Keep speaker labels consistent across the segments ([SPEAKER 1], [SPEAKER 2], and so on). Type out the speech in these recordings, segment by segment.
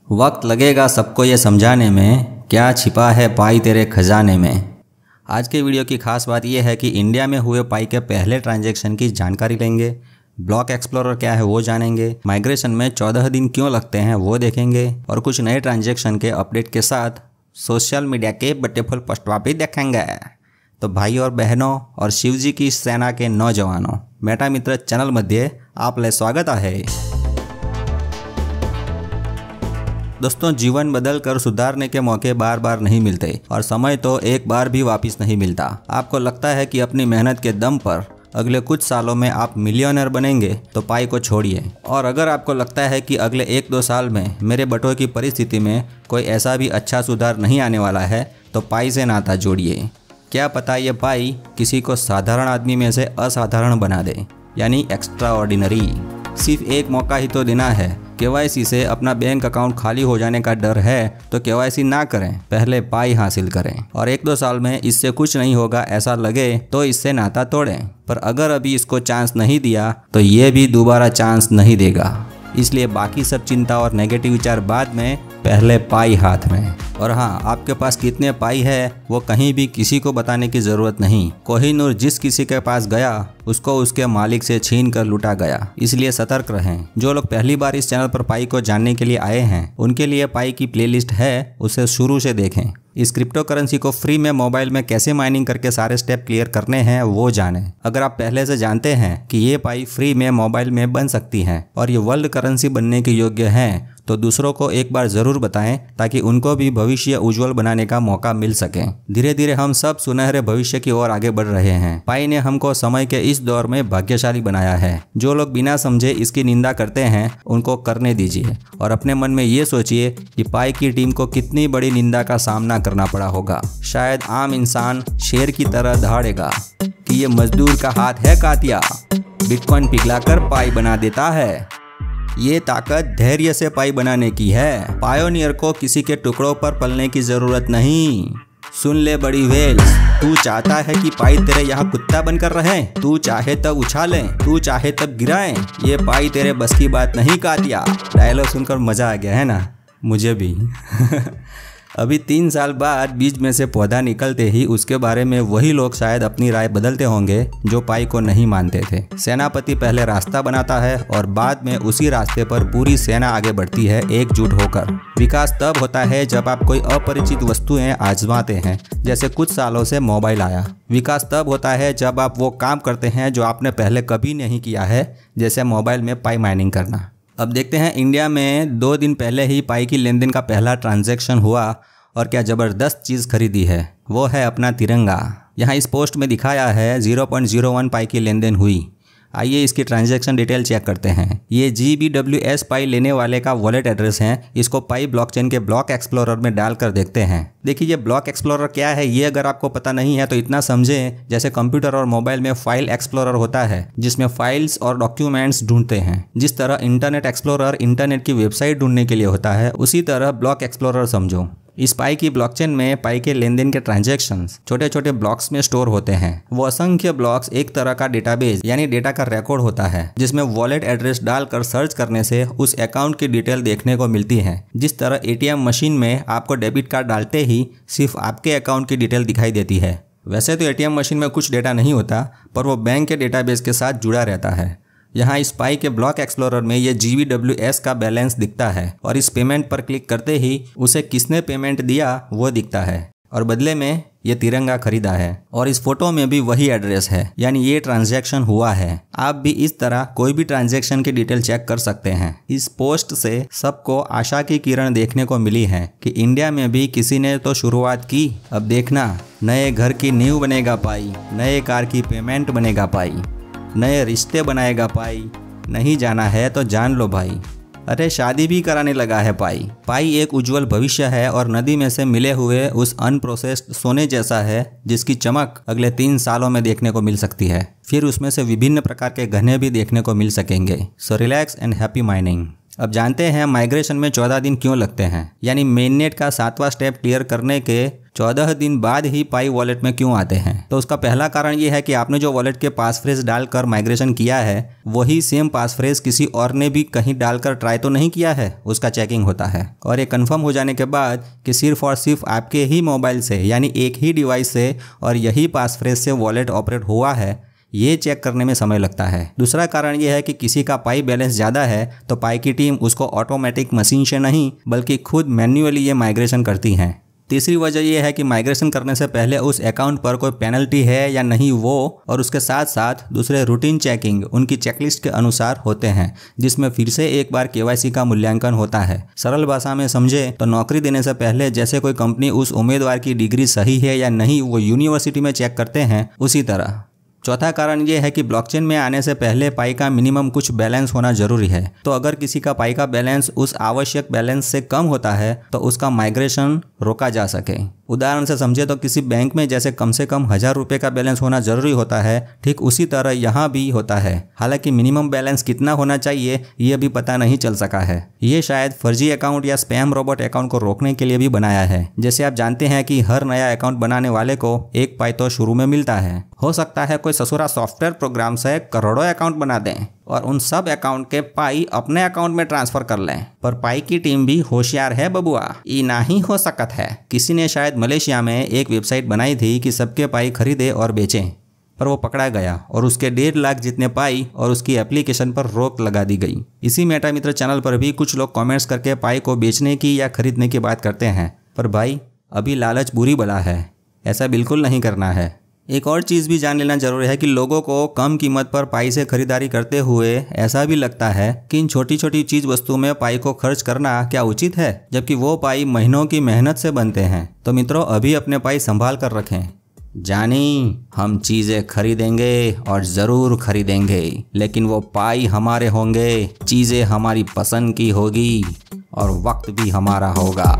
[SPEAKER 1] वक्त लगेगा सबको ये समझाने में क्या छिपा है पाई तेरे खजाने में। आज के वीडियो की खास बात यह है कि इंडिया में हुए पाई के पहले ट्रांजैक्शन की जानकारी लेंगे, ब्लॉक एक्सप्लोरर क्या है वो जानेंगे, माइग्रेशन में 14 दिन क्यों लगते हैं वो देखेंगे और कुछ नए ट्रांजैक्शन के अपडेट के साथ सोशल मीडिया के ब्यूटीफुल पोस्टवा भी देखेंगे। तो भाई और बहनों और शिवजी की सेना के नौजवानों, मेटा मित्र चैनल मध्ये आपले स्वागत आहे। दोस्तों, जीवन बदल कर सुधारने के मौके बार बार नहीं मिलते और समय तो एक बार भी वापस नहीं मिलता। आपको लगता है कि अपनी मेहनत के दम पर अगले कुछ सालों में आप मिलियनर बनेंगे तो पाई को छोड़िए, और अगर आपको लगता है कि अगले 1-2 साल में मेरे बटुए की परिस्थिति में कोई ऐसा भी अच्छा सुधार नहीं आने वाला है तो पाई से नाता जोड़िए। क्या पता ये पाई किसी को साधारण आदमी में से असाधारण बना दे, यानी एक्स्ट्रा ऑर्डिनरी। सिर्फ एक मौका ही तो देना है। केवाईसी से अपना बैंक अकाउंट खाली हो जाने का डर है तो केवाईसी ना करें, पहले पाई हासिल करें, और 1-2 साल में इससे कुछ नहीं होगा ऐसा लगे तो इससे नाता तोड़ें। पर अगर अभी इसको चांस नहीं दिया तो ये भी दोबारा चांस नहीं देगा। इसलिए बाकी सब चिंता और नेगेटिव विचार बाद में, पहले पाई हाथ में। और हाँ, आपके पास कितने पाई है वो कहीं भी किसी को बताने की ज़रूरत नहीं। कोहिनूर जिस किसी के पास गया उसको उसके मालिक से छीन कर लूटा गया, इसलिए सतर्क रहें। जो लोग पहली बार इस चैनल पर पाई को जानने के लिए आए हैं उनके लिए पाई की प्लेलिस्ट है, उसे शुरू से देखें। इस क्रिप्टो करेंसी को फ्री में मोबाइल में कैसे माइनिंग करके सारे स्टेप क्लियर करने हैं वो जानें। अगर आप पहले से जानते हैं कि ये पाई फ्री में मोबाइल में बन सकती हैं और ये वर्ल्ड करेंसी बनने के योग्य हैं तो दूसरों को एक बार ज़रूर बताएं ताकि उनको भी भविष्य उज्जवल बनाने का मौका मिल सके। धीरे धीरे हम सब सुनहरे भविष्य की ओर आगे बढ़ रहे हैं। पाई ने हमको समय के इस दौर में भाग्यशाली बनाया है। जो लोग बिना समझे इसकी निंदा करते हैं उनको करने दीजिए और अपने मन में ये सोचिए कि पाई की टीम को कितनी बड़ी निंदा का सामना करना पड़ा होगा। शायद आम इंसान शेर की तरह दहाड़ेगा कि ये मजदूर का हाथ है कातिया, बिटकॉइन पिघलाकर पाई बना देता है। ये ताकत धैर्य से पाई बनाने की है। पायोनियर को किसी के टुकड़ों पर पलने की जरूरत नहीं। सुन ले बड़ी वेल्स, तू चाहता है कि पाई तेरे यहाँ कुत्ता बनकर रहे? तू चाहे तब उछालें, तू चाहे तब गिराएं, ये पाई तेरे बस की बात नहीं कातिया। डायलॉग सुनकर मजा आ गया है ना? मुझे भी। अभी 3 साल बाद बीज में से पौधा निकलते ही उसके बारे में वही लोग शायद अपनी राय बदलते होंगे जो पाई को नहीं मानते थे। सेनापति पहले रास्ता बनाता है और बाद में उसी रास्ते पर पूरी सेना आगे बढ़ती है एकजुट होकर। विकास तब होता है जब आप कोई अपरिचित वस्तुएं आजमाते हैं, जैसे कुछ सालों से मोबाइल आया। विकास तब होता है जब आप वो काम करते हैं जो आपने पहले कभी नहीं किया है, जैसे मोबाइल में पाई माइनिंग करना। अब देखते हैं, इंडिया में 2 दिन पहले ही पाई की लेन देन का पहला ट्रांजैक्शन हुआ और क्या ज़बरदस्त चीज़ खरीदी है, वो है अपना तिरंगा। यहाँ इस पोस्ट में दिखाया है 0.01 पाई की लेन देन हुई। आइए इसकी ट्रांजैक्शन डिटेल चेक करते हैं। ये GBWS पाई लेने वाले का वॉलेट एड्रेस है। इसको पाई ब्लॉकचेन के ब्लॉक एक्सप्लोरर में डालकर देखते हैं। देखिए, ये ब्लॉक एक्सप्लोरर क्या है ये अगर आपको पता नहीं है तो इतना समझें जैसे कंप्यूटर और मोबाइल में फाइल एक्सप्लोरर होता है जिसमें फाइल्स और डॉक्यूमेंट्स ढूंढते हैं। जिस तरह इंटरनेट एक्सप्लोरर इंटरनेट की वेबसाइट ढूंढने के लिए होता है, उसी तरह ब्लॉक एक्सप्लोरर समझो। इस पाई की ब्लॉकचेन में पाई के लेन देन के ट्रांजैक्शंस छोटे छोटे ब्लॉक्स में स्टोर होते हैं। वो असंख्य ब्लॉक्स एक तरह का डेटाबेस यानी डेटा का रिकॉर्ड होता है जिसमें वॉलेट एड्रेस डालकर सर्च करने से उस अकाउंट की डिटेल देखने को मिलती है। जिस तरह ATM मशीन में आपको डेबिट कार्ड डालते ही सिर्फ आपके अकाउंट की डिटेल दिखाई देती है, वैसे तो ATM मशीन में कुछ डेटा नहीं होता पर वो बैंक के डेटाबेस के साथ जुड़ा रहता है। यहाँ इस पाई के ब्लॉक एक्सप्लोरर में ये GBWS का बैलेंस दिखता है और इस पेमेंट पर क्लिक करते ही उसे किसने पेमेंट दिया वो दिखता है और बदले में ये तिरंगा खरीदा है। और इस फोटो में भी वही एड्रेस है, यानी ये ट्रांजैक्शन हुआ है। आप भी इस तरह कोई भी ट्रांजैक्शन की डिटेल चेक कर सकते हैं। इस पोस्ट से सबको आशा की किरण देखने को मिली है कि इंडिया में भी किसी ने तो शुरुआत की। अब देखना, नए घर की नींव बनेगा पाई, नए कार की पेमेंट बनेगा पाई, नए रिश्ते बनाएगा पाई। नहीं जाना है तो जान लो भाई। अरे शादी भी कराने लगा है पाई। पाई एक उज्जवल भविष्य है और नदी में से मिले हुए उस अनप्रोसेस्ड सोने जैसा है जिसकी चमक अगले 3 सालों में देखने को मिल सकती है। फिर उसमें से विभिन्न प्रकार के गहने भी देखने को मिल सकेंगे। So relax and happy mining. अब जानते हैं माइग्रेशन में 14 दिन क्यों लगते हैं, यानी मेननेट का 7वां स्टेप क्लियर करने के 14 दिन बाद ही पाई वॉलेट में क्यों आते हैं? तो उसका पहला कारण ये है कि आपने जो वॉलेट के पास फ्रेज डालकर माइग्रेशन किया है वही सेम पास फ्रेज किसी और ने भी कहीं डालकर ट्राई तो नहीं किया है, उसका चेकिंग होता है। और ये कंफर्म हो जाने के बाद कि सिर्फ और सिर्फ आपके ही मोबाइल से यानी एक ही डिवाइस से और यही पास फ्रेज से वॉलेट ऑपरेट हुआ है, ये चेक करने में समय लगता है। दूसरा कारण ये है कि किसी का पाई बैलेंस ज़्यादा है तो पाई की टीम उसको ऑटोमेटिक मशीन से नहीं बल्कि खुद मैन्युअली ये माइग्रेशन करती है। तीसरी वजह यह है कि माइग्रेशन करने से पहले उस अकाउंट पर कोई पेनल्टी है या नहीं वो, और उसके साथ साथ दूसरे रूटीन चेकिंग उनकी चेकलिस्ट के अनुसार होते हैं, जिसमें फिर से एक बार केवाईसी का मूल्यांकन होता है। सरल भाषा में समझे तो नौकरी देने से पहले जैसे कोई कंपनी उस उम्मीदवार की डिग्री सही है या नहीं वो यूनिवर्सिटी में चेक करते हैं, उसी तरह। चौथा कारण ये है कि ब्लॉकचेन में आने से पहले पाई का मिनिमम कुछ बैलेंस होना जरूरी है। तो अगर किसी का पाई का बैलेंस उस आवश्यक बैलेंस से कम होता है तो उसका माइग्रेशन रोका जा सके। उदाहरण से समझे तो किसी बैंक में जैसे कम से कम 1000 रुपये का बैलेंस होना जरूरी होता है, ठीक उसी तरह यहाँ भी होता है। हालांकि मिनिमम बैलेंस कितना होना चाहिए ये भी पता नहीं चल सका है। ये शायद फर्जी अकाउंट या स्पैम रोबोट अकाउंट को रोकने के लिए भी बनाया है। जैसे आप जानते हैं कि हर नया अकाउंट बनाने वाले को एक पाई तो शुरू में मिलता है। हो सकता है कोई ससुरा सॉफ्टवेयर प्रोग्राम से करोड़ों अकाउंट बना दें और उन सब अकाउंट के पाई अपने अकाउंट में ट्रांसफर कर लें, पर पाई की टीम भी होशियार है बबुआ, ये नहीं हो सकत है। किसी ने शायद मलेशिया में एक वेबसाइट बनाई थी कि सबके पाई खरीदे और बेचें, पर वो पकड़ा गया और उसके 1.5 लाख जितने पाई और उसकी एप्लीकेशन पर रोक लगा दी गई। इसी मेटा मित्र चैनल पर भी कुछ लोग कमेंट्स करके पाई को बेचने की या खरीदने की बात करते हैं, पर भाई अभी लालच बुरी बला है, ऐसा बिल्कुल नहीं करना है। एक और चीज़ भी जान लेना जरूरी है कि लोगों को कम कीमत पर पाई से खरीदारी करते हुए ऐसा भी लगता है कि इन छोटी छोटी चीज़ वस्तु में पाई को खर्च करना क्या उचित है, जबकि वो पाई महीनों की मेहनत से बनते हैं। तो मित्रों अभी अपने पाई संभाल कर रखें। जानी हम चीज़ें खरीदेंगे और ज़रूर खरीदेंगे, लेकिन वो पाई हमारे होंगे, चीज़ें हमारी पसंद की होगी और वक्त भी हमारा होगा।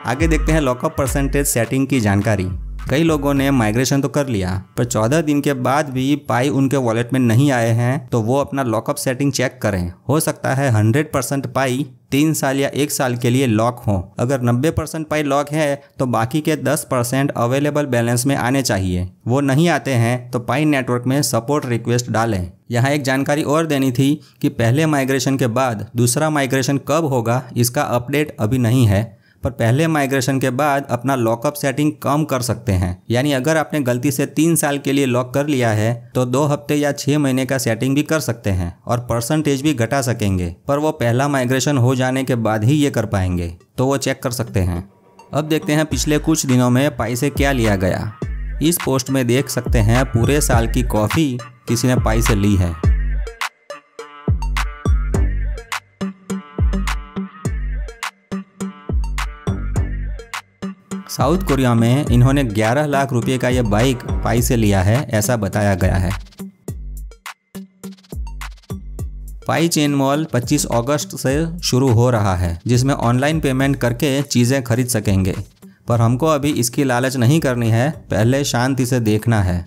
[SPEAKER 1] आगे देखते हैं लॉकअप परसेंटेज सेटिंग की जानकारी। कई लोगों ने माइग्रेशन तो कर लिया, पर 14 दिन के बाद भी पाई उनके वॉलेट में नहीं आए हैं, तो वो अपना लॉकअप सेटिंग चेक करें। हो सकता है 100% पाई 3 साल या 1 साल के लिए लॉक हो। अगर 90% पाई लॉक है तो बाकी के 10% अवेलेबल बैलेंस में आने चाहिए। वो नहीं आते हैं तो पाई नेटवर्क में सपोर्ट रिक्वेस्ट डालें। यहाँ एक जानकारी और देनी थी कि पहले माइग्रेशन के बाद दूसरा माइग्रेशन कब होगा इसका अपडेट अभी नहीं है, पर पहले माइग्रेशन के बाद अपना लॉकअप सेटिंग कम कर सकते हैं। यानी अगर आपने गलती से 3 साल के लिए लॉक कर लिया है तो 2 हफ्ते या 6 महीने का सेटिंग भी कर सकते हैं और परसेंटेज भी घटा सकेंगे, पर वो पहला माइग्रेशन हो जाने के बाद ही ये कर पाएंगे, तो वो चेक कर सकते हैं। अब देखते हैं पिछले कुछ दिनों में पाई से क्या लिया गया। इस पोस्ट में देख सकते हैं पूरे साल की कॉफ़ी किसी ने पाई से ली है। साउथ कोरिया में इन्होंने 11 लाख रुपए का यह बाइक पाई से लिया है, ऐसा बताया गया है। पाई चेन मॉल 25 अगस्त से शुरू हो रहा है, जिसमें ऑनलाइन पेमेंट करके चीज़ें खरीद सकेंगे, पर हमको अभी इसकी लालच नहीं करनी है, पहले शांति से देखना है।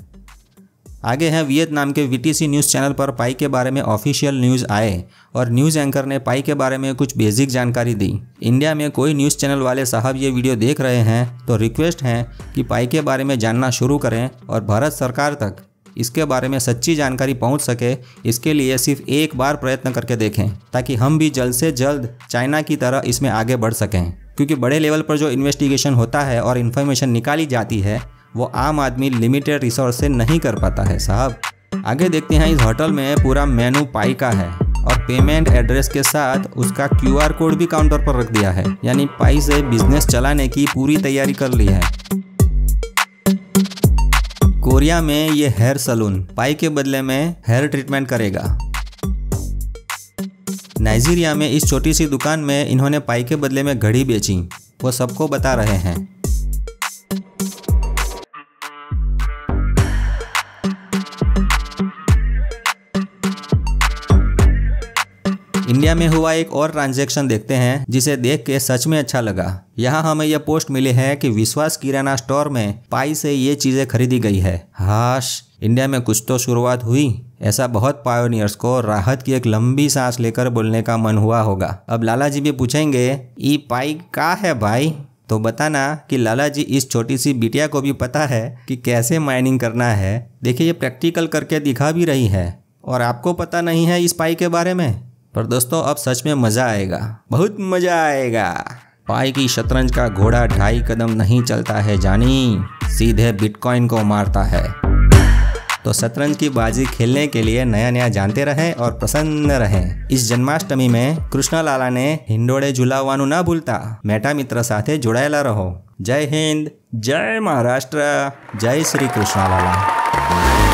[SPEAKER 1] आगे है वियतनाम के VTC न्यूज़ चैनल पर पाई के बारे में ऑफिशियल न्यूज़ आए और न्यूज़ एंकर ने पाई के बारे में कुछ बेसिक जानकारी दी। इंडिया में कोई न्यूज़ चैनल वाले साहब ये वीडियो देख रहे हैं तो रिक्वेस्ट है कि पाई के बारे में जानना शुरू करें और भारत सरकार तक इसके बारे में सच्ची जानकारी पहुंच सके। इसके लिए सिर्फ एक बार प्रयत्न करके देखें ताकि हम भी जल्द से जल्द चाइना की तरह इसमें आगे बढ़ सकें, क्योंकि बड़े लेवल पर जो इन्वेस्टिगेशन होता है और इन्फॉर्मेशन निकाली जाती है वो आम आदमी लिमिटेड रिसोर्स से नहीं कर पाता है साहब। आगे देखते हैं इस होटल में पूरा मेनू पाई का है और पेमेंट एड्रेस के साथ उसका QR कोड भी काउंटर पर रख दिया है, यानी पाई से बिजनेस चलाने की पूरी तैयारी कर ली है। कोरिया में ये हेयर सलून पाई के बदले में हेयर ट्रीटमेंट करेगा। नाइजीरिया में इस छोटी सी दुकान में इन्होंने पाई के बदले में घड़ी बेची, वो सबको बता रहे हैं। इंडिया में हुआ एक और ट्रांजैक्शन देखते हैं जिसे देख के सच में अच्छा लगा। यहाँ हमें यह पोस्ट मिली है कि विश्वास किराना स्टोर में पाई से ये चीज़ें खरीदी गई है। हाश, इंडिया में कुछ तो शुरुआत हुई। ऐसा बहुत पायोनियर्स को राहत की एक लंबी सांस लेकर बोलने का मन हुआ होगा। अब लाला जी भी पूछेंगे ई पाई का है भाई, तो बताना कि लाला जी इस छोटी सी बिटिया को भी पता है कि कैसे माइनिंग करना है। देखिए ये प्रैक्टिकल करके दिखा भी रही है और आपको पता नहीं है इस पाई के बारे में। पर दोस्तों अब सच में मज़ा आएगा, बहुत मज़ा आएगा। पाई की शतरंज का घोड़ा 2.5 कदम नहीं चलता है जानी, सीधे बिटकॉइन को मारता है। तो शतरंज की बाजी खेलने के लिए नया नया जानते रहें और प्रसन्न रहें। इस जन्माष्टमी में कृष्णलाला ने हिंडोळे झुलावવાનું ना भूलता। मेटा मित्र साथे जोड़ाયેલા रहो। जय हिंद, जय महाराष्ट्र, जय श्री कृष्णलाला।